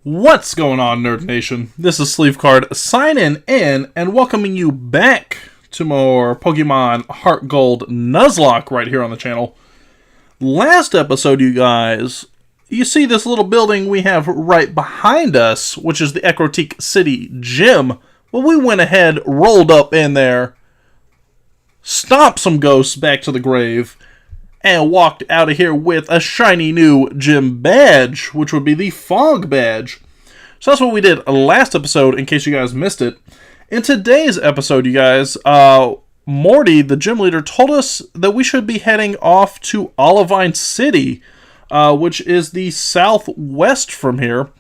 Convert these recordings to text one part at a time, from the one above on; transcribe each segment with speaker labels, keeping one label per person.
Speaker 1: What's going on, Nerd Nation? This is Sleevecard signing in and welcoming you back to more Pokemon HeartGold Nuzlocke right here on the channel. Last episode, you guys, you see this little building we have right behind us, which is the Ecruteak City Gym. Well, we went ahead, rolled up in there, stomped some ghosts back to the grave, and walked out of here with a shiny new gym badge, which would be the Fog Badge. So that's what we did last episode, in case you guys missed it. In today's episode, you guys, Morty, the gym leader, told us that we should be heading off to Olivine City, which is the southwest from here.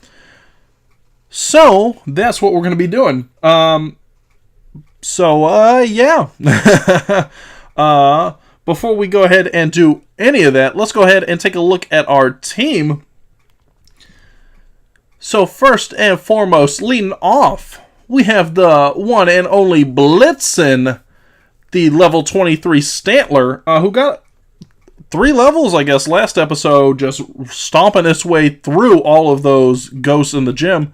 Speaker 1: So, that's what we're going to be doing. Yeah. Before we go ahead and do any of that, let's go ahead and take a look at our team. So first and foremost, leading off, we have the one and only Blitzen, the level 23 Stantler, who got 3 levels, I guess, last episode, just stomping its way through all of those ghosts in the gym.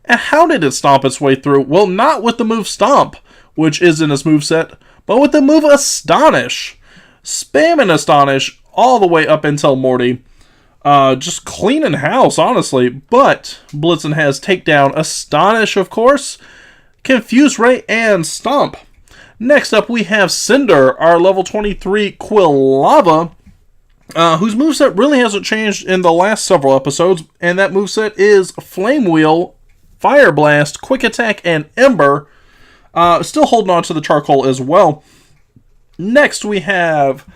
Speaker 1: And how did it stomp its way through? Well, not with the move Stomp, which is in its moveset, but with the move Astonish. Spamming Astonish all the way up until Morty. Just cleaning house, honestly. But Blitzen has Takedown, Astonish, of course, Confuse Ray, and Stomp. Next up, we have Cinder, our level 23 Quilava, whose moveset really hasn't changed in the last several episodes. And that moveset is Flame Wheel, Fire Blast, Quick Attack, and Ember. Still holding on to the Charcoal as well. Next, we have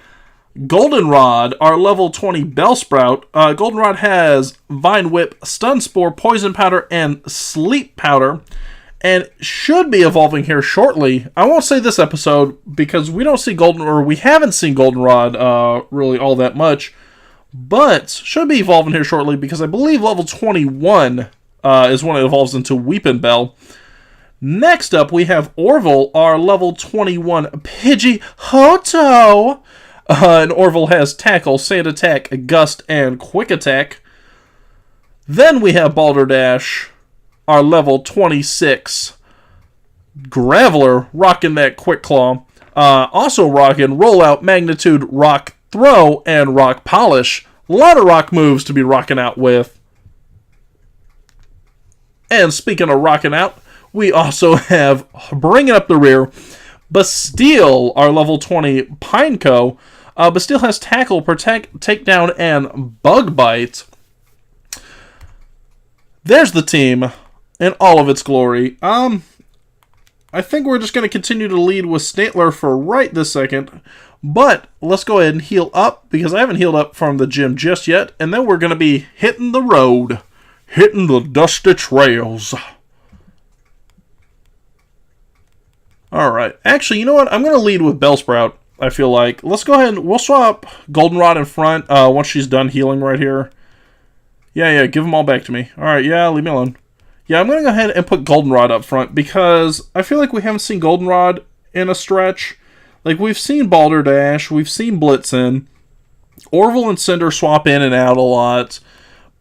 Speaker 1: Goldenrod, our level 20 Bellsprout. Goldenrod has Vine Whip, Stun Spore, Poison Powder, and Sleep Powder, and should be evolving here shortly. I won't say this episode because we haven't seen Goldenrod really all that much, but should be evolving here shortly because I believe level 21 is when it evolves into Weepinbell. Next up, we have Orville, our level 21 Pidgeotto. And Orville has Tackle, Sand Attack, Gust, and Quick Attack. Then we have Balderdash, our level 26 Graveler, rocking that Quick Claw. Also rocking Rollout, Magnitude, Rock Throw, and Rock Polish. A lot of rock moves to be rocking out with. And speaking of rocking out, we also have, bringing up the rear, Bastille, our level 20 Pineco. Bastille has Tackle, Protect, Takedown, and Bug Bite. There's the team in all of its glory. I think we're just going to continue to lead with Stantler for right this second. But let's go ahead and heal up, because I haven't healed up from the gym just yet. And then we're going to be hitting the road. Hitting the dusty trails. Alright, actually, you know what? I'm going to lead with Bellsprout, I feel like. Let's go ahead and we'll swap Goldenrod in front once she's done healing right here. Yeah, give them all back to me. Alright, yeah, leave me alone. Yeah, I'm going to go ahead and put Goldenrod up front because I feel like we haven't seen Goldenrod in a stretch. Like, we've seen Balderdash, we've seen Blitzen. Orville and Cinder swap in and out a lot.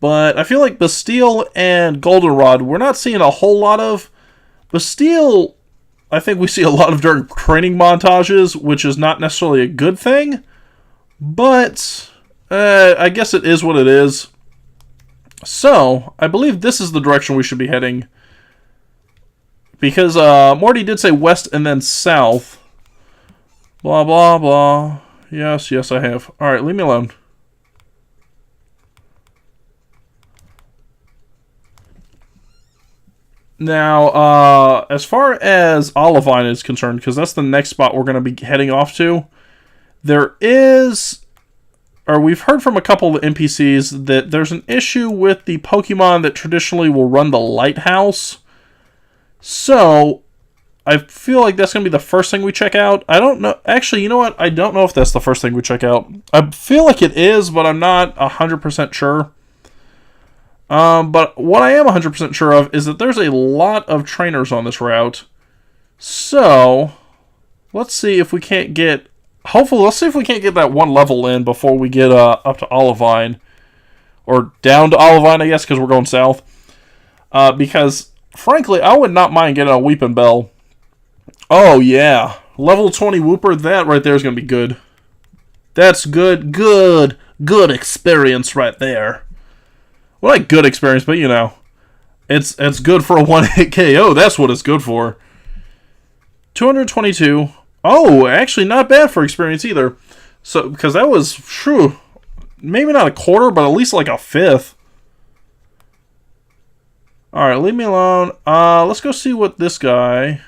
Speaker 1: But I feel like Bastille and Goldenrod, we're not seeing a whole lot of. Bastille, I think we see a lot of during training montages, which is not necessarily a good thing. But I guess it is what it is. So, I believe this is the direction we should be heading. Because Morty did say west and then south. Blah, blah, blah. Yes, I have. Alright, leave me alone. Now, as far as Olivine is concerned, because that's the next spot we're going to be heading off to, we've heard from a couple of NPCs that there's an issue with the Pokemon that traditionally will run the lighthouse. So, I feel like that's going to be the first thing we check out. I don't know. Actually, you know what? I don't know if that's the first thing we check out. I feel like it is, but I'm not 100% sure. But what I am 100% sure of is that there's a lot of trainers on this route. So, let's see if we can't get... Hopefully, let's see if we can't get that one level in before we get up to Olivine. Or down to Olivine, I guess, because we're going south. Because, frankly, I would not mind getting a Weeping Bell. Oh, yeah. Level 20 Wooper, that right there is going to be good. That's good experience right there. Well, not good experience, but, you know. It's good for a one-hit KO. That's what it's good for. 222. Oh, actually not bad for experience either. So, because that was, true, maybe not a quarter, but at least like a fifth. Alright, leave me alone. Let's go see what this guy...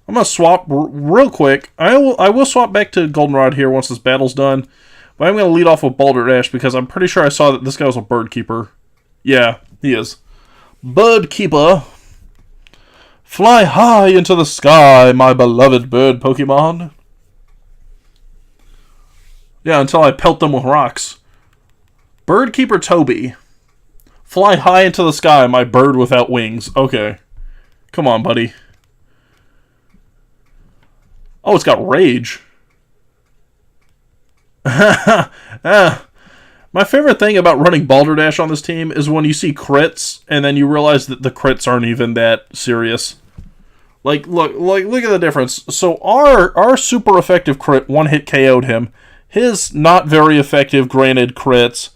Speaker 1: I'm going to swap real quick. I will swap back to Goldenrod here once this battle's done. But I'm going to lead off with Balderdash because I'm pretty sure I saw that this guy was a bird keeper. Yeah, he is. Bird keeper. Fly high into the sky, my beloved bird Pokemon. Yeah, until I pelt them with rocks. Bird keeper Toby. Fly high into the sky, my bird without wings. Okay. Come on, buddy. Oh, it's got rage. My favorite thing about running Balderdash on this team is when you see crits, and then you realize that the crits aren't even that serious. Like, look at the difference. So our super effective crit one-hit KO'd him. His not very effective, granted, crits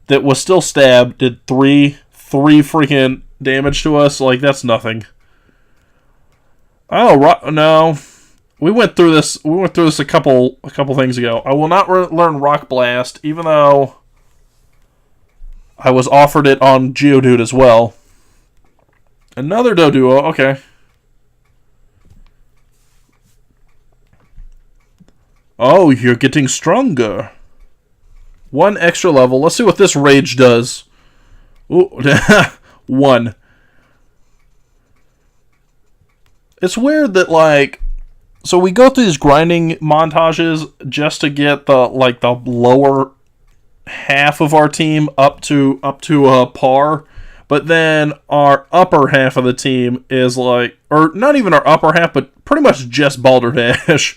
Speaker 1: that was still stabbed did three freaking damage to us. Like, that's nothing. Oh, no. We went through this a couple things ago. I will not learn Rock Blast, even though I was offered it on Geodude as well. Another Doduo, okay. Oh, you're getting stronger. One extra level. Let's see what this Rage does. Ooh, 1. It's weird that, like... So we go through these grinding montages just to get the lower half of our team up to par, but then our upper half of the team is like, or not even our upper half, but pretty much just Balderdash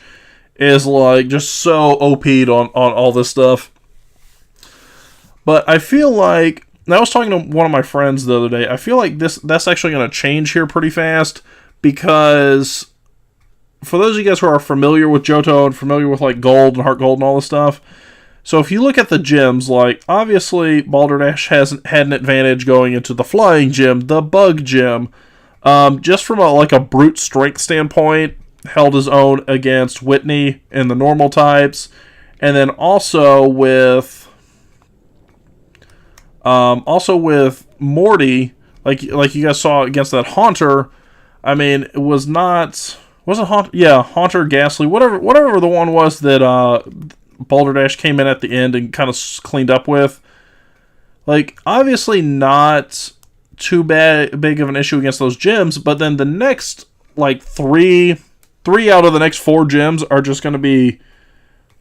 Speaker 1: is like just so OP'd on all this stuff. But I feel like, and I was talking to one of my friends the other day, I feel like that's actually going to change here pretty fast, because for those of you guys who are familiar with Johto and familiar with like Gold and HeartGold and all this stuff, so if you look at the gyms, like obviously Balderdash hasn't had an advantage going into the Flying Gym, the Bug Gym, just from a brute strength standpoint, held his own against Whitney and the normal types, and then also with Morty, like you guys saw against that Haunter. I mean, it was not. Was it Haunter? Yeah, Haunter, Ghastly, whatever the one was that Balderdash came in at the end and kind of cleaned up with. Like, obviously not too big of an issue against those gyms, but then the next, like, three out of the next 4 gyms are just going to be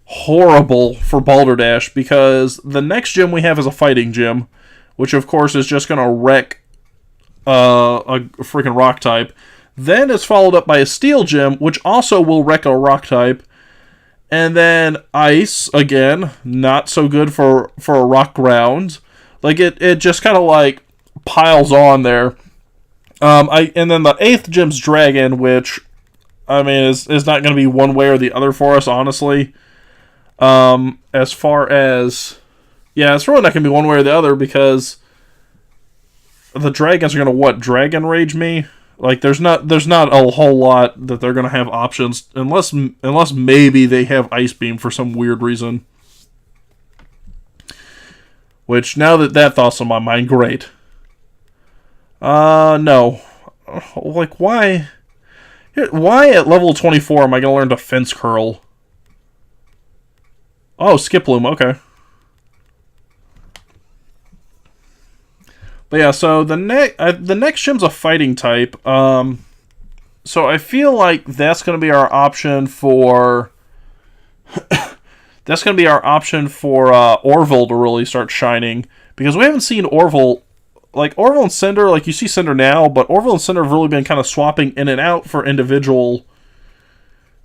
Speaker 1: horrible for Balderdash, because the next gym we have is a fighting gym, which of course is just going to wreck a freaking rock type. Then it's followed up by a steel gym, which also will wreck a rock type. And then ice, again, not so good for a rock ground. Like, it just kind of like piles on there. And then the 8th gym's dragon, which, I mean, is not going to be one way or the other for us, honestly. As far as, yeah, it's really not going to be one way or the other, because the dragons are going to, Dragon Rage me? Like, there's not a whole lot that they're going to have options, unless maybe they have Ice Beam for some weird reason. Which, now that thought's on my mind, great. No. Like, why? Why at level 24 am I going to learn Defense Curl? Oh, Skiploom, okay. But yeah, so the next gym's a fighting type. So I feel like that's going to be our option for Orville to really start shining, because we haven't seen Orville, like Orville and Cinder, like you see Cinder now, but Orville and Cinder have really been kind of swapping in and out for individual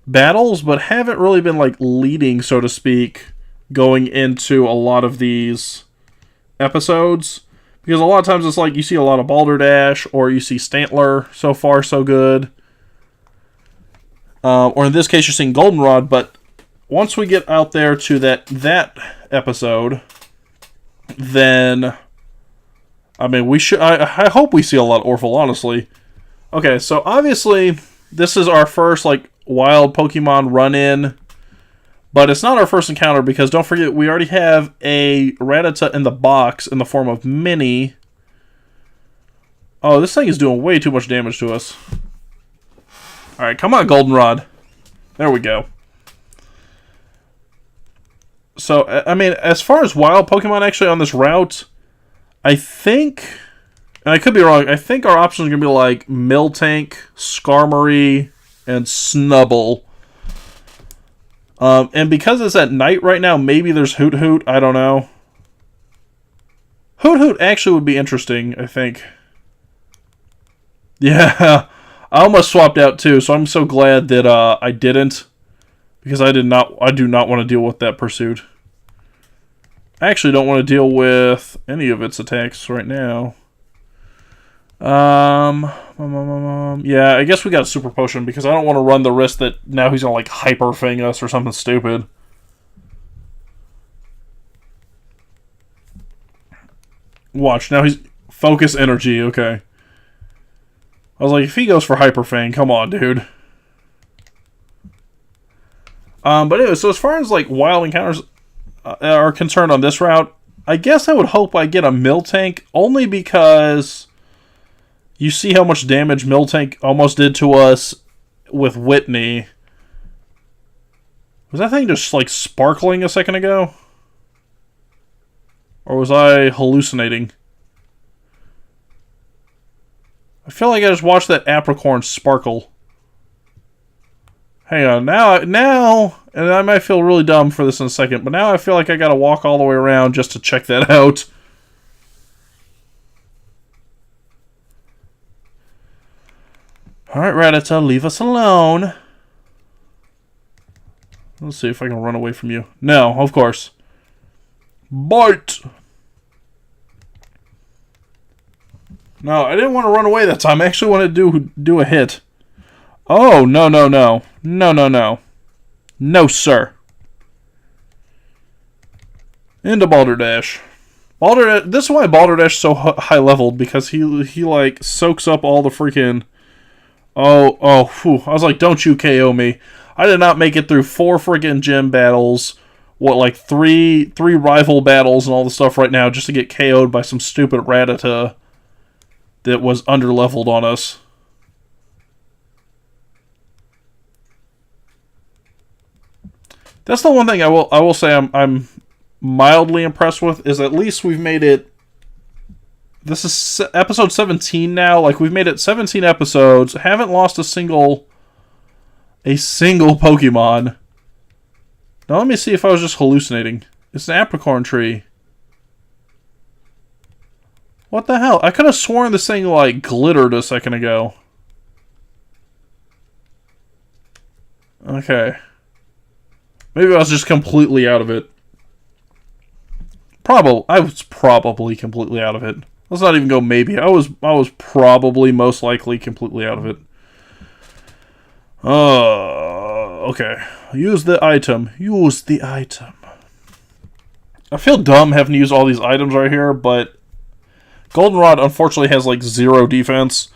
Speaker 1: battles, but haven't really been like leading, so to speak, going into a lot of these episodes. Because a lot of times it's like you see a lot of Balderdash or you see Stantler. So far, so good. Or in this case, you're seeing Goldenrod. But once we get out there to that episode, then I mean, we should. I hope we see a lot of Orphle, honestly. Okay, so obviously this is our first like wild Pokemon run-in. But it's not our first encounter because don't forget, we already have a Rattata in the box in the form of Mini. Oh, this thing is doing way too much damage to us. Alright, come on, Goldenrod. There we go. So, I mean, as far as wild Pokemon actually on this route, I think, and I could be wrong, I think our options are going to be like Miltank, Skarmory, and Snubbull. And because it's at night right now, maybe there's Hoot Hoot. I don't know. Hoot Hoot actually would be interesting, I think. Yeah, I almost swapped out too, so I'm so glad that I didn't. Because I do not want to deal with that pursuit. I actually don't want to deal with any of its attacks right now. Yeah, I guess we got a Super Potion because I don't want to run the risk that now he's gonna like Hyper Fang us or something stupid. Watch, now he's Focus Energy, okay. I was like, if he goes for Hyper Fang, come on, dude. But anyway, so as far as like wild encounters are concerned on this route, I guess I would hope I get a Miltank only because you see how much damage Miltank almost did to us with Whitney. Was that thing just, like, sparkling a second ago? Or was I hallucinating? I feel like I just watched that apricorn sparkle. Hang on, now, and I might feel really dumb for this in a second, but now I feel like I gotta walk all the way around just to check that out. Alright, Rattata, leave us alone. Let's see if I can run away from you. No, of course. Bite! No, I didn't want to run away that time. I actually wanted to do a hit. Oh, no, no, no. No, no, no. No, into Balderdash. This is why Balderdash is so high leveled, because he like soaks up all the freaking... Phew. I was like, don't you KO me. I did not make it through 4 freaking gym battles, like 3 rival battles and all the stuff right now just to get KO'd by some stupid Rattata that was underleveled on us. That's the one thing I will say I'm mildly impressed with, is at least we've made it. This is episode 17 now. Like, we've made it 17 episodes. Haven't lost a single Pokemon. Now let me see if I was just hallucinating. It's an apricorn tree. What the hell? I could have sworn this thing, like, glittered a second ago. Okay. Maybe I was just completely out of it. I was probably completely out of it. Let's not even go maybe. I was probably most likely completely out of it. Okay. Use the item. Use the item. I feel dumb having to use all these items right here, but Goldenrod unfortunately has like 0 defense.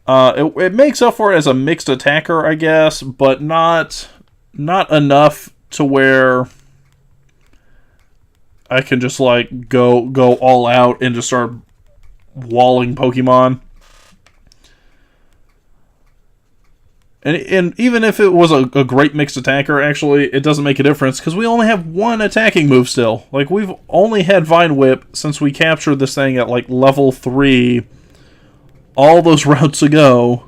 Speaker 1: It makes up for it as a mixed attacker, I guess, but not enough to where I can just like go all out and just start walling Pokemon. And even if it was a great mixed attacker, actually, it doesn't make a difference, because we only have 1 attacking move still. Like, we've only had Vine Whip since we captured this thing at, like, level 3 all those routes ago.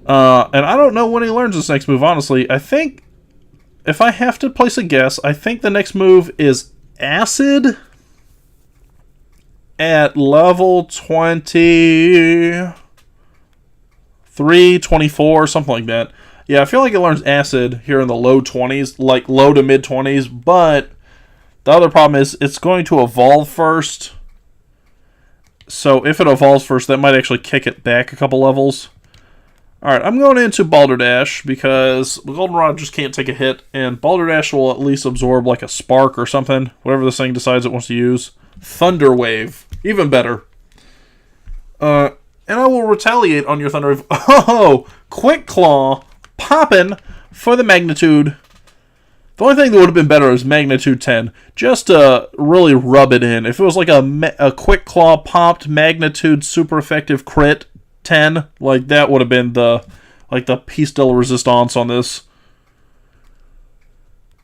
Speaker 1: And I don't know when he learns this next move, honestly. I think, if I have to place a guess, I think the next move is Acid at level 23, 24, something like that. Yeah, I feel like it learns Acid here in the low 20s, like low to mid 20s, but the other problem is it's going to evolve first. So if it evolves first, that might actually kick it back a couple levels. Alright, I'm going into Balderdash because the Goldenrod just can't take a hit, and Balderdash will at least absorb like a Spark or something, whatever this thing decides it wants to use. Thunder Wave, even better. And I will retaliate on your Thunder Wave. Oh, Quick Claw, popping for the Magnitude. The only thing that would have been better is Magnitude 10, just to really rub it in. If it was like a Quick Claw popped Magnitude super effective crit 10, like that would have been the piece de la resistance on this.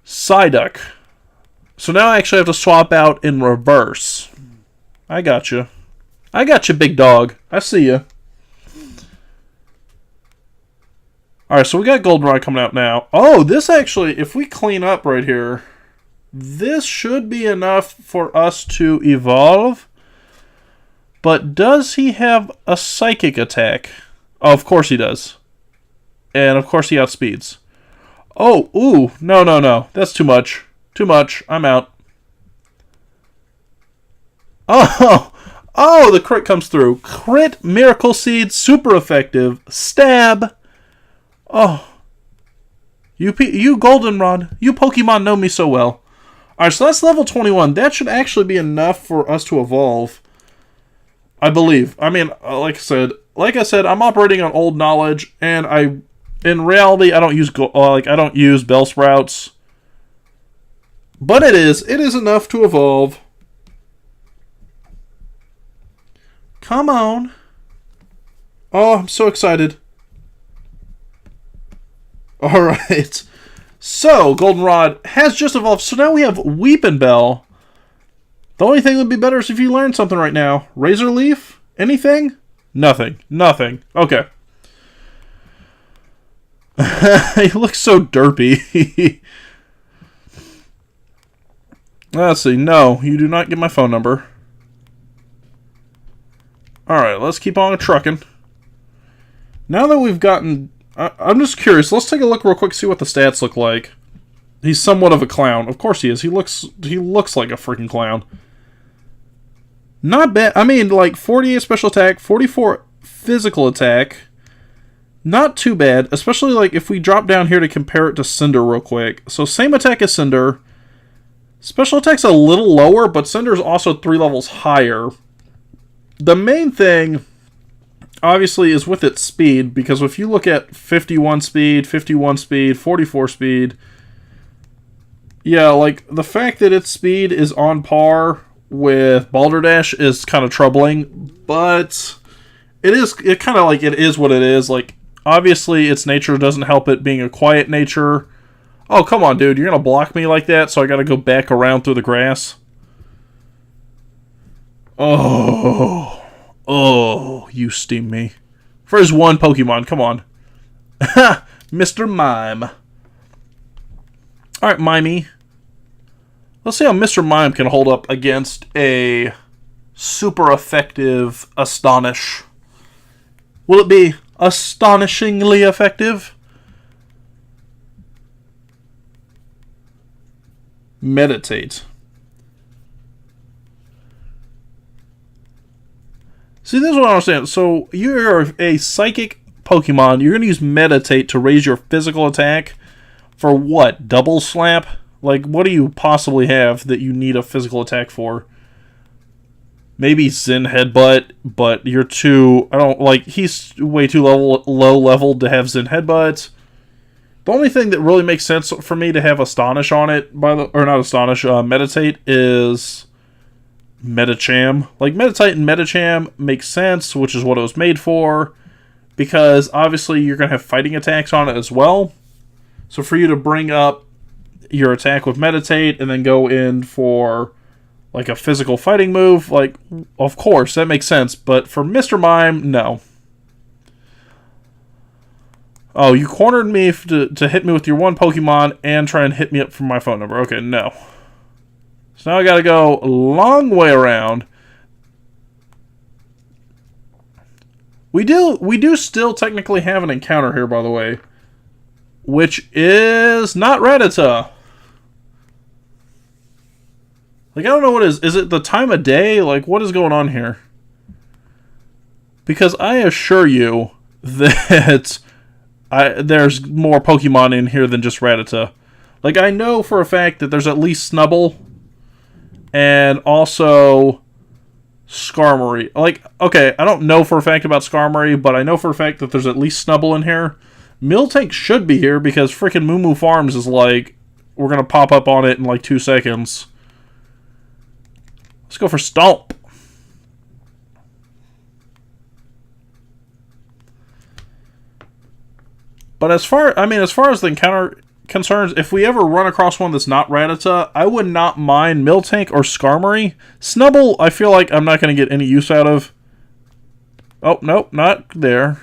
Speaker 1: Psyduck. So now I actually have to swap out in reverse. I got you. I got you, big dog. I see you. Alright, so we got Goldenrod coming out now. Oh, this actually, if we clean up right here, this should be enough for us to evolve. But does he have a psychic attack? Oh, of course he does. And of course he outspeeds. Oh, ooh, no. That's too much. Too much. I'm out. Oh, the crit comes through. Crit, Miracle Seed, super effective. Stab. Oh. You Goldenrod, you Pokemon know me so well. Alright, so that's level 21. That should actually be enough for us to evolve. I believe. I mean, like I said, I'm operating on old knowledge, and in reality, I don't use Bellsprouts. But it is enough to evolve. Come on. Oh, I'm so excited. Alright. So, Goldenrod has just evolved. So now we have Weepinbell. The only thing that would be better is if you learned something right now. Razor Leaf? Anything? Nothing. Okay. He looks so derpy. Let's see. No, you do not get my phone number. Alright, let's keep on trucking. Now that we've gotten... I'm just curious. Let's take a look real quick, see what the stats look like. He's somewhat of a clown. Of course he is. He looks like a freaking clown. Not bad. I mean, like, 48 special attack, 44 physical attack. Not too bad, especially, like, if we drop down here to compare it to Cinder real quick. So, same attack as Cinder. Special attack's a little lower, but Cinder's also 3 levels higher. The main thing, obviously, is with its speed, because if you look at 51 speed, 44 speed, yeah, like, the fact that its speed is on par with Balderdash is kind of troubling, but it is what it is. Like, obviously its nature doesn't help it being a quiet nature. Oh, come on, dude, you're gonna block me like that, so I gotta go back around through the grass. Oh, you steam me. For his one Pokemon, come on. Mr. Mime. Alright, Mimey. Let's see how Mr. Mime can hold up against a super effective Astonish. Will it be astonishingly effective? Meditate. See, this is what I understand. So, you're a psychic Pokemon. You're going to use Meditate to raise your physical attack for what? Double Slap? Like, what do you possibly have that you need a physical attack for? Maybe Zen Headbutt, but you're too... he's way too low-leveled to have Zen Headbutt. The only thing that really makes sense for me to have Astonish on it, Meditate, is Medicham. Like, Meditate and Medicham makes sense, which is what it was made for, because obviously you're going to have fighting attacks on it as well. So for you to bring up your attack with Meditate and then go in for like a physical fighting move, like, of course, that makes sense. But for Mr. Mime, no. Oh, you cornered me to hit me with your one Pokemon and try and hit me up from my phone number. Okay, no. So now I gotta go a long way around. We do still technically have an encounter here, by the way, which is not Rattata. Like, I don't know what it is. Is it the time of day? Like, what is going on here? Because I assure you that there's more Pokemon in here than just Rattata. Like, I know for a fact that there's at least Snubbull and also Skarmory. Like, okay, I don't know for a fact about Skarmory, but I know for a fact that there's at least Snubbull in here. Miltank should be here because freaking Moo Moo Farms is like, we're going to pop up on it in like 2 seconds. Let's go for Stomp. But as far as the encounter concerns, if we ever run across one that's not Rattata, I would not mind Miltank or Skarmory. Snubbull, I feel like I'm not going to get any use out of. Oh, nope, not there.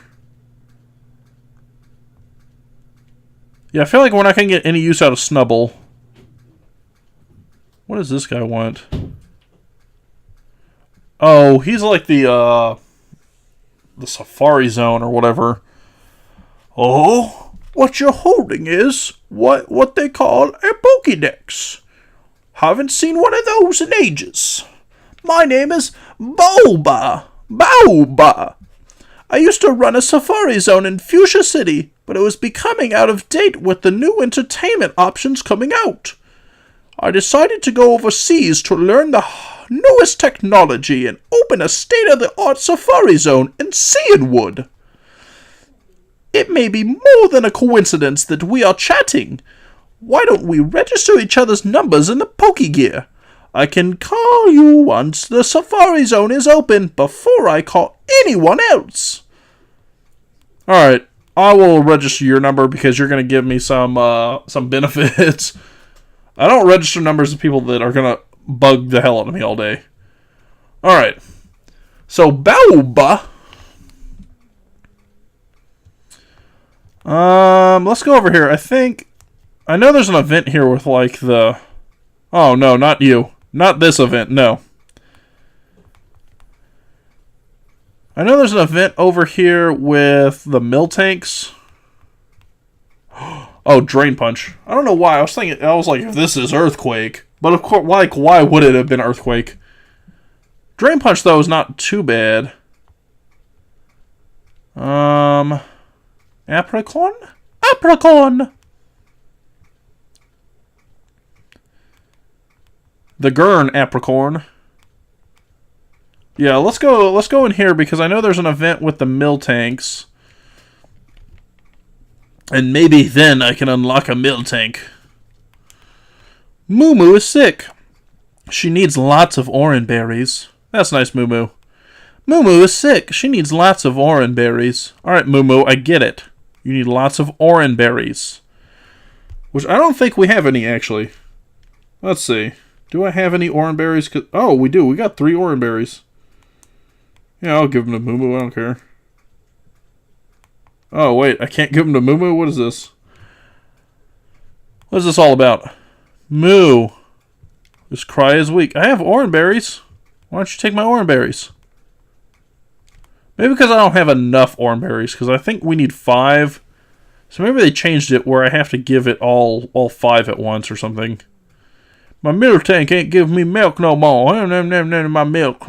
Speaker 1: Yeah, I feel like we're not going to get any use out of Snubbull. What does this guy want? Oh, he's like the Safari Zone or whatever. Oh, what you're holding is what they call a Pokédex. Haven't seen one of those in ages. My name is Baoba. Baoba. I used to run a Safari Zone in Fuchsia City, but it was becoming out of date with the new entertainment options coming out. I decided to go overseas to learn the newest technology and open a state-of-the-art Safari Zone in Cianwood. It may be more than a coincidence that we are chatting. Why don't we register each other's numbers in the Pokegear? I can call you once the Safari Zone is open before I call anyone else. Alright, I will register your number because you're going to give me some benefits. I don't register numbers of people that are going to bug the hell out of me all day. Alright, so Baoba. Let's go over here. I know there's an event here with like the... Oh, no, not you. Not this event, no. I know there's an event over here with the Miltanks. Oh, Drain Punch. I don't know why. I was like, if this is Earthquake. But of course, like, why would it have been Earthquake? Drain Punch, though, is not too bad. Apricot? Apricot! The Gurn Apricorn. Yeah, let's go in here because I know there's an event with the Miltanks. And maybe then I can unlock a Miltank. Moo Moo is sick. She needs lots of orange berries. That's nice, Moo Moo. Moo Moo is sick. She needs lots of orange berries. Alright, Moo Moo, I get it. You need lots of orange berries. Which I don't think we have any, actually. Let's see. Do I have any orange berries? Oh, we do. We got 3 orange berries. Yeah, I'll give them to Moo Moo. I don't care. Oh, wait. I can't give them to Moo Moo? What is this? What is this all about? Moo. This cry is weak. I have orange berries. Why don't you take my orange berries? Maybe because I don't have enough orange berries. Because I think we need 5. So maybe they changed it where I have to give it all 5 at once or something. My milk tank ain't giving me milk no more. My milk.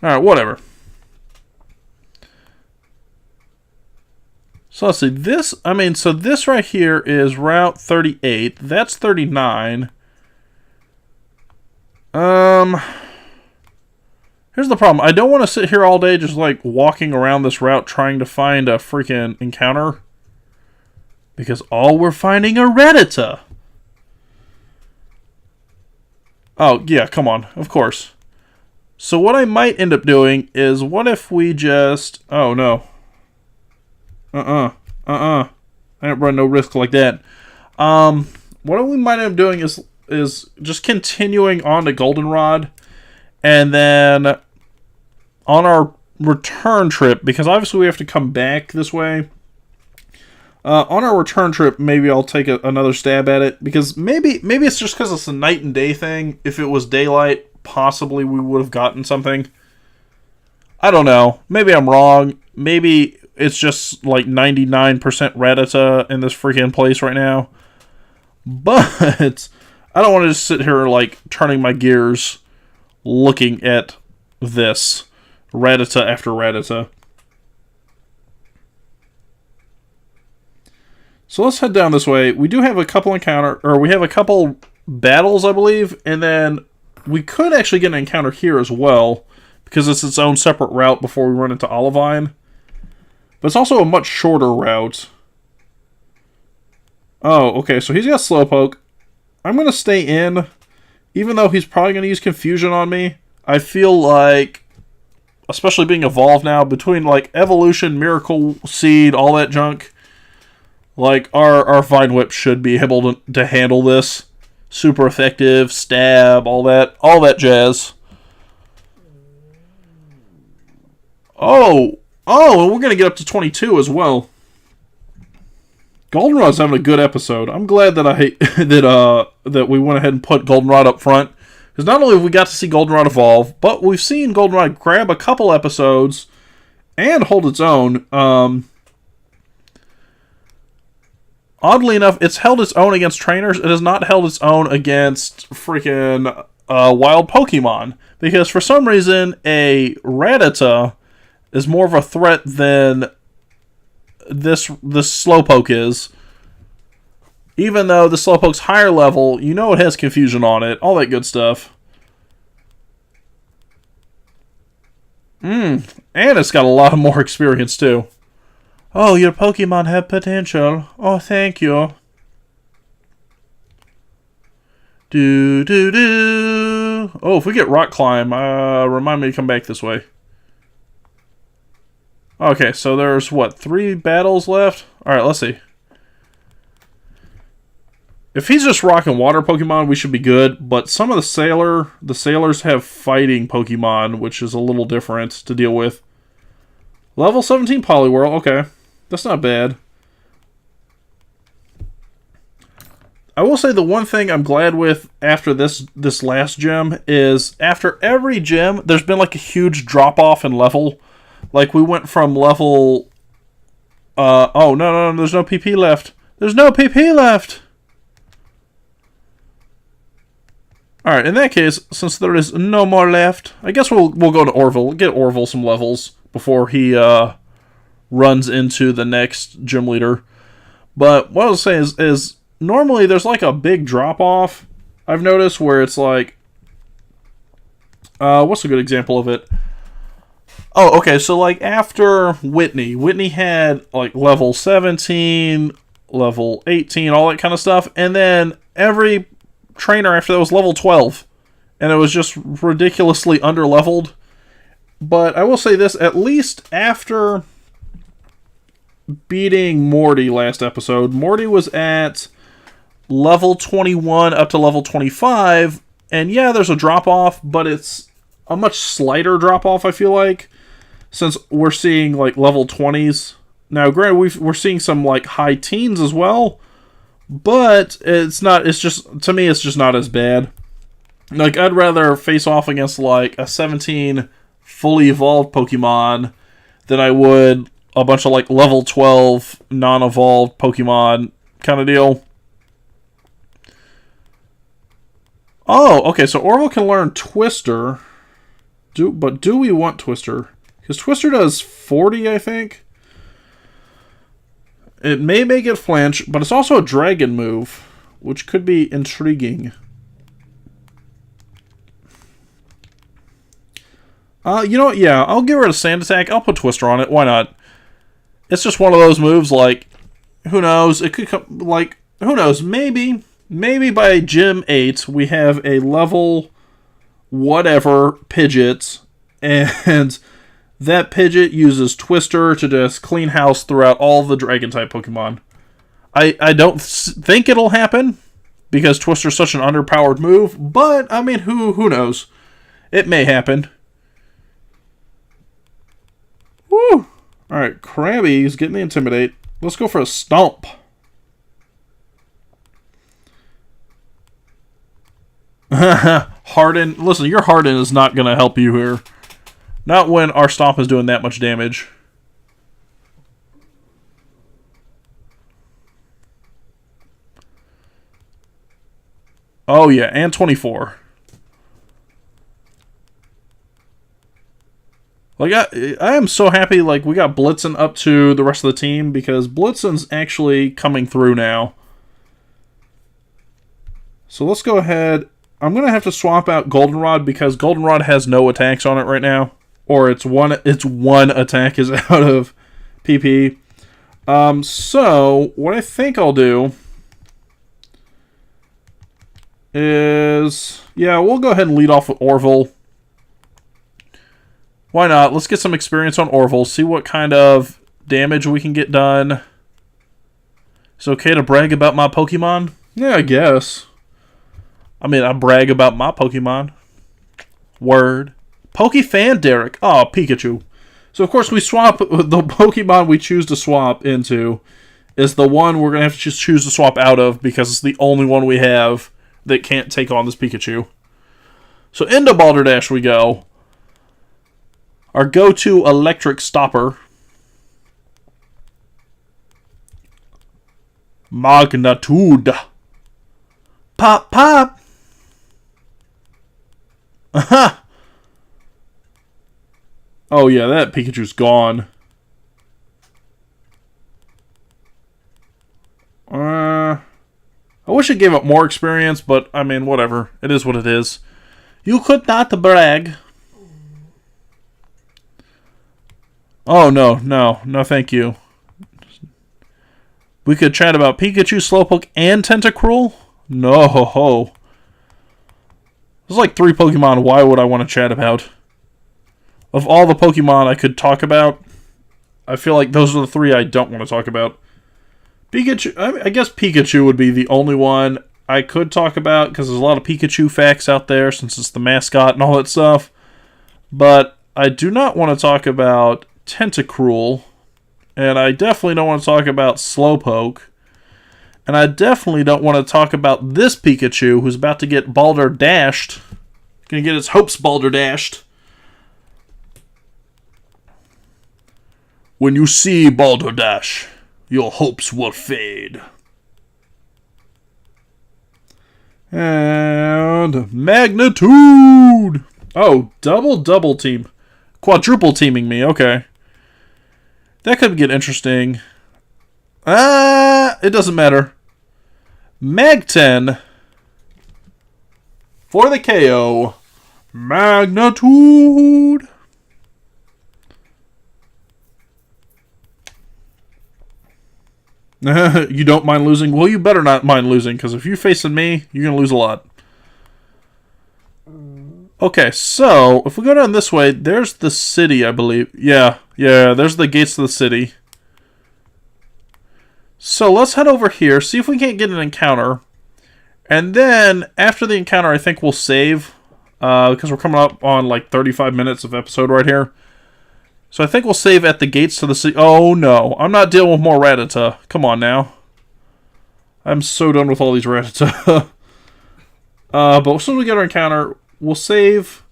Speaker 1: Alright, whatever. So let's see. So this right here is Route 38. That's 39. Here's the problem. I don't want to sit here all day just like walking around this route trying to find a freaking encounter. Because all we're finding are Rattata. Oh, yeah, come on. Of course. So what I might end up doing is, what if we just... Oh, no. I don't run no risk like that. What we might end up doing is just continuing on to Goldenrod. And then on our return trip, because obviously we have to come back this way. On our return trip, maybe I'll take another stab at it. Because maybe it's just because it's a night and day thing. If it was daylight, possibly we would have gotten something. I don't know. Maybe I'm wrong. Maybe it's just like 99% Rattata in this freaking place right now. But I don't want to just sit here, like, turning my gears looking at this. Rattata after Rattata. So let's head down this way. We do have a couple we have a couple battles, I believe, and then we could actually get an encounter here as well, because it's its own separate route before we run into Olivine. But it's also a much shorter route. Oh, okay, so he's got Slowpoke. I'm going to stay in, even though he's probably going to use Confusion on me. I feel like, especially being evolved now, between, like, Evolution, Miracle Seed, all that junk, like, our Vine Whip should be able to handle this. Super effective, stab, all that jazz. Oh, and we're going to get up to 22 as well. Goldenrod's having a good episode. I'm glad that that we went ahead and put Goldenrod up front. Because not only have we got to see Goldenrod evolve, but we've seen Goldenrod grab a couple episodes and hold its own. Oddly enough, it's held its own against trainers. It has not held its own against freaking wild Pokemon. Because for some reason, a Rattata is more of a threat than this Slowpoke is. Even though the Slowpoke's higher level, you know it has Confusion on it. All that good stuff. And it's got a lot more experience too. Oh, your Pokemon have potential. Oh, thank you. Do. Oh, if we get Rock Climb, remind me to come back this way. Okay, so there's, what, 3 battles left? Alright, let's see. If he's just Rock and Water Pokemon, we should be good. But some of the Sailors have Fighting Pokemon, which is a little different to deal with. Level 17 Poliwhirl, okay. That's not bad. I will say the one thing I'm glad with after this last gym is after every gym, there's been like a huge drop-off in level. Like, we went from level... oh, no, there's no PP left. There's no PP left! Alright, in that case, since there is no more left, I guess we'll go to Orville. Get Orville some levels before he runs into the next gym leader. But what I was saying is normally there's like a big drop-off, I've noticed, where it's like... what's a good example of it? Oh, okay, so like after Whitney had like level 17, level 18, all that kind of stuff, and then every trainer after that was level 12, and it was just ridiculously under-leveled. But I will say this, at least after beating Morty last episode, Morty was at level 21 up to level 25, and yeah, there's a drop-off, but it's a much slighter drop-off, I feel like. Since we're seeing, like, level 20s. Now, granted, we're seeing some, like, high teens as well. But it's just, to me, it's just not as bad. Like, I'd rather face off against, like, a 17 fully evolved Pokemon than I would a bunch of, like, level 12 non-evolved Pokemon kind of deal. Oh, okay, so Orville can learn Twister. But do we want Twister? Because Twister does 40, I think. It may make it flinch, but it's also a dragon move, which could be intriguing. You know what? Yeah, I'll give her a Sand Attack. I'll put Twister on it. Why not? It's just one of those moves, like, who knows? It could come, like, who knows? Maybe by Gym 8, we have a level whatever Pidgeot, and that Pidgeot uses Twister to just clean house throughout all the Dragon-type Pokemon. I don't think it'll happen, because Twister's such an underpowered move, but, I mean, who knows? It may happen. Woo! Alright, Krabby's getting the Intimidate. Let's go for a Stomp. Harden. Listen, your Harden is not going to help you here. Not when our Stomp is doing that much damage. Oh, yeah, and 24. Like, I am so happy, like, we got Blitzen up to the rest of the team, because Blitzen's actually coming through now. So let's go ahead. I'm going to have to swap out Goldenrod, because Goldenrod has no attacks on it right now. Or it's one attack is out of PP. So, what I think I'll do is, yeah, we'll go ahead and lead off with Orville. Why not? Let's get some experience on Orville, see what kind of damage we can get done. It's okay to brag about my Pokemon? Yeah, I guess. I mean, I brag about my Pokemon. Word. Pokefan Derek. Oh, Pikachu. So, of course, we swap. The Pokemon we choose to swap into is the one we're going to have to just choose to swap out of, because it's the only one we have that can't take on this Pikachu. So into Balderdash we go. Our go-to electric stopper. Magnitude. Pop, pop. Aha. Oh yeah, that Pikachu's gone. I wish it gave up more experience, but, I mean, whatever. It is what it is. You could not brag. Oh, no, thank you. We could chat about Pikachu, Slowpoke, and Tentacruel? No. There's like 3 Pokemon, why would I want to chat about? Of all the Pokemon I could talk about, I feel like those are the 3 I don't want to talk about. Pikachu, I guess Pikachu would be the only one I could talk about, because there's a lot of Pikachu facts out there, since it's the mascot and all that stuff. But I do not want to talk about Tentacruel, and I definitely don't want to talk about Slowpoke, and I definitely don't want to talk about this Pikachu, who's about to get Balderdashed. Gonna get his hopes Balderdashed. When you see Balderdash, your hopes will fade. And Magnitude! Oh, double team. Quadruple teaming me, okay. That could get interesting. It doesn't matter. Mag-10 for the KO. Magnitude! You don't mind losing? Well, you better not mind losing, because if you're facing me, you're going to lose a lot. Okay, so, if we go down this way, there's the city, I believe. Yeah, there's the gates to the city. So, let's head over here, see if we can't get an encounter. And then, after the encounter, I think we'll save, because we're coming up on, like, 35 minutes of episode right here. So I think we'll save at the gates to the city. Oh no, I'm not dealing with more Rattata. Come on now. I'm so done with all these Rattata. But as soon as we get our encounter, we'll save.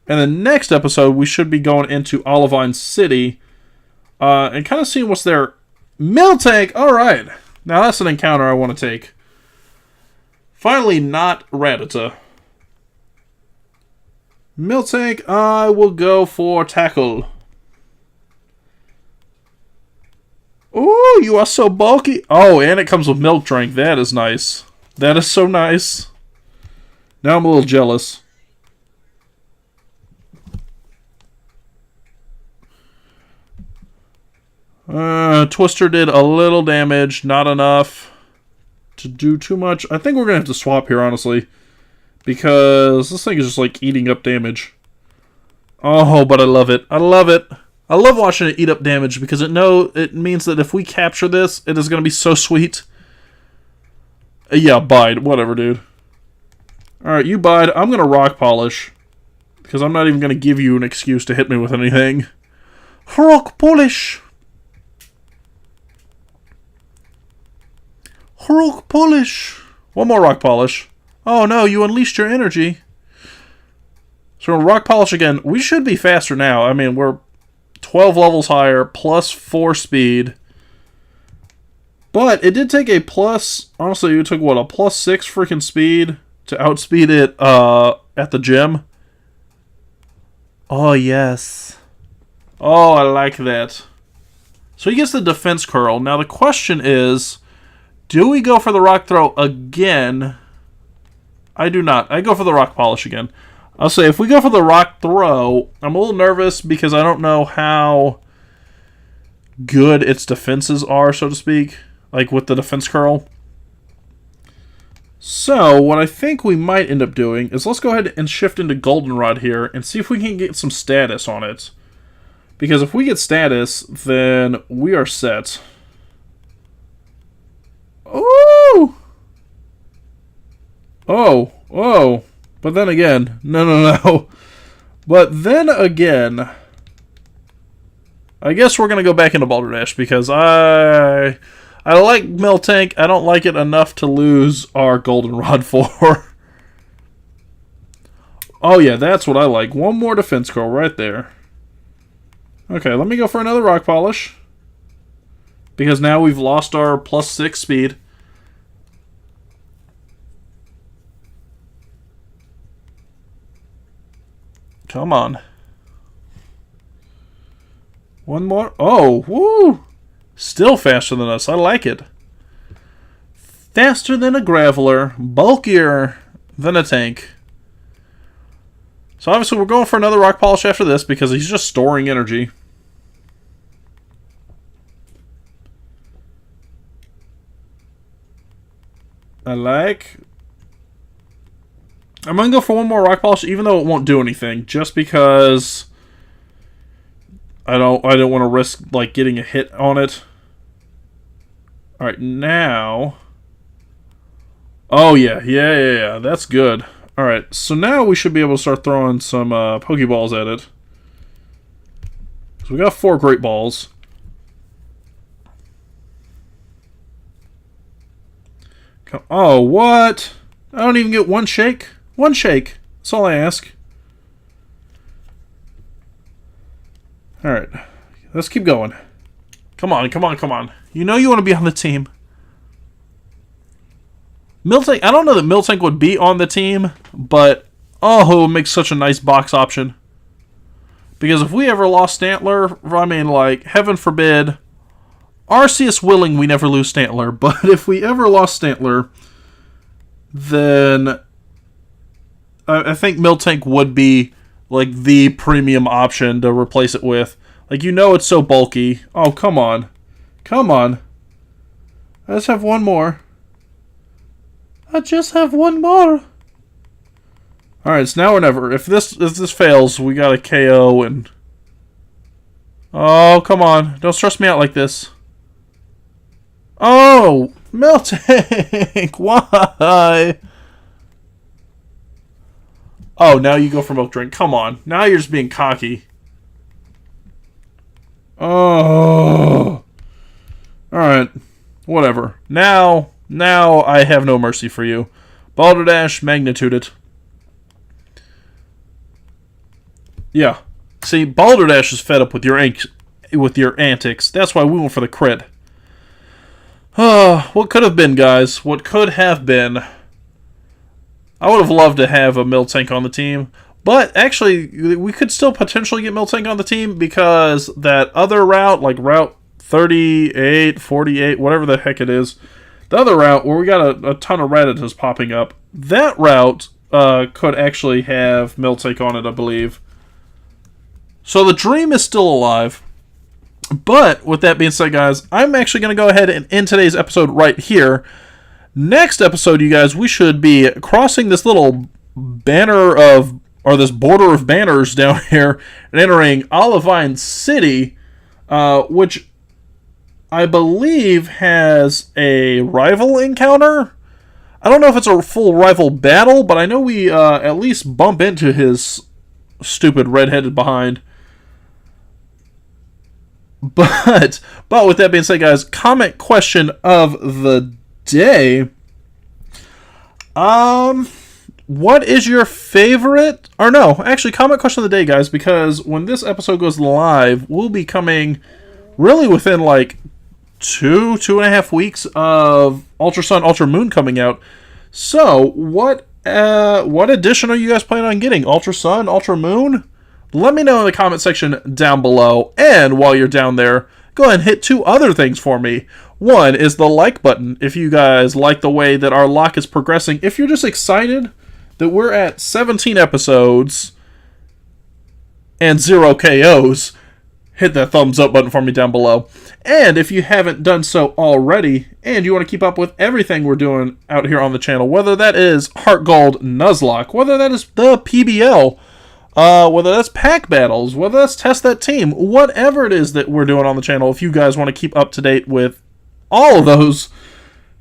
Speaker 1: And the next episode, we should be going into Olivine City. And kind of seeing what's there. Miltank! Alright. Now that's an encounter I want to take. Finally, not Rattata. Miltank, I will go for Tackle. Ooh, you are so bulky. Oh, and it comes with milk drink. That is nice. That is so nice. Now I'm a little jealous. Twister did a little damage. Not enough to do too much. I think we're going to have to swap here, honestly. Because this thing is just like eating up damage. Oh, but I love it. I love it. I love watching it eat up damage, because it means that if we capture this, it is going to be so sweet. Yeah, bide. Whatever, dude. Alright, you bide. I'm going to Rock Polish, because I'm not even going to give you an excuse to hit me with anything. Rock Polish! Rock Polish! One more Rock Polish. Oh no, you unleashed your energy. So we're going to Rock Polish again. We should be faster now. I mean, we're 12 levels higher, plus 4 speed. But it did take a plus, honestly, it took what, a plus 6 freaking speed to outspeed it at the gym. Oh, yes. Oh, I like that. So he gets the defense curl. Now the question is, do we go for the rock throw again? I do not. I go for the rock polish again. I'll say if we go for the rock throw, I'm a little nervous because I don't know how good its defenses are, so to speak, like with the defense curl. So what I think we might end up doing is let's go ahead and shift into Goldenrod here and see if we can get some status on it. Because if we get status, then we are set. Ooh! Oh. But then again, no. But then again, I guess we're going to go back into Balderdash because I like Miltank. I don't like it enough to lose our Goldenrod for. Oh yeah, that's what I like. One more defense curl right there. Okay, let me go for another rock polish. Because now we've lost our +6 speed. Come on. One more. Oh, woo! Still faster than us. I like it. Faster than a Graveler. Bulkier than a tank. So obviously we're going for another rock polish after this because he's just storing energy. I like. I'm going to go for one more rock polish even though it won't do anything. Just because I don't want to risk like getting a hit on it. Alright, now. Oh yeah. That's good. Alright, so now we should be able to start throwing some Pokeballs at it. So we got 4 Great Balls. Oh, what? I don't even get one shake? One shake. That's all I ask. Alright, let's keep going. Come on. You know you want to be on the team. Miltank, I don't know that Miltank would be on the team, but oh, it would make such a nice box option. Because if we ever lost Stantler, I mean, like, heaven forbid, Arceus willing we never lose Stantler, but if we ever lost Stantler, then I think Miltank would be, like, the premium option to replace it with. Like, you know it's so bulky. Oh, come on. I just have one more. Alright, it's now or never. If this fails, we got a KO and... Oh, come on. Don't stress me out like this. Oh! Miltank! Why? Oh, now you go for Milk Drink. Come on. Now you're just being cocky. Oh. Alright. Whatever. Now I have no mercy for you. Balderdash, magnitude it. Yeah. See, Balderdash is fed up with your antics. That's why we went for the crit. What could have been, guys? What could have been? I would have loved to have a Miltank on the team. But, actually, we could still potentially get Miltank on the team because that other route, like Route 38, 48, whatever the heck it is, the other route where we got a ton of Rattatas popping up, that route could actually have Miltank on it, I believe. So the dream is still alive. But, with that being said, guys, I'm actually going to go ahead and end today's episode right here. Next episode, you guys, we should be crossing this little banner of, or this border of banners down here, and entering Olivine City, which I believe has a rival encounter. I don't know if it's a full rival battle, but I know we at least bump into his stupid red-headed behind. But with that being said, guys, comment question of the day. What is your favorite... Or no, actually, comment question of the day, guys, because when this episode goes live, we'll be coming really within, like, 2.5 weeks of Ultra Sun, Ultra Moon coming out. So, what What edition are you guys planning on getting? Ultra Sun? Ultra Moon? Let me know in the comment section down below. And while you're down there, go ahead and hit 2 other things for me. One is the like button if you guys like the way that our lock is progressing. If you're just excited that we're at 17 episodes and 0 KOs, hit that thumbs up button for me down below. And if you haven't done so already, and you want to keep up with everything we're doing out here on the channel, whether that is HeartGold Nuzlocke, whether that is the PBL, whether that's pack battles, whether that's test that team, whatever it is that we're doing on the channel, if you guys want to keep up to date with all of those,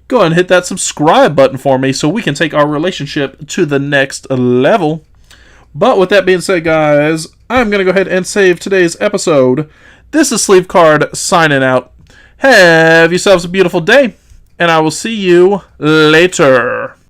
Speaker 1: go ahead and hit that subscribe button for me so we can take our relationship to the next level. But with that being said, guys, I'm going to go ahead and save today's episode. This is Sleevecard signing out. Have yourselves a beautiful day, and I will see you later.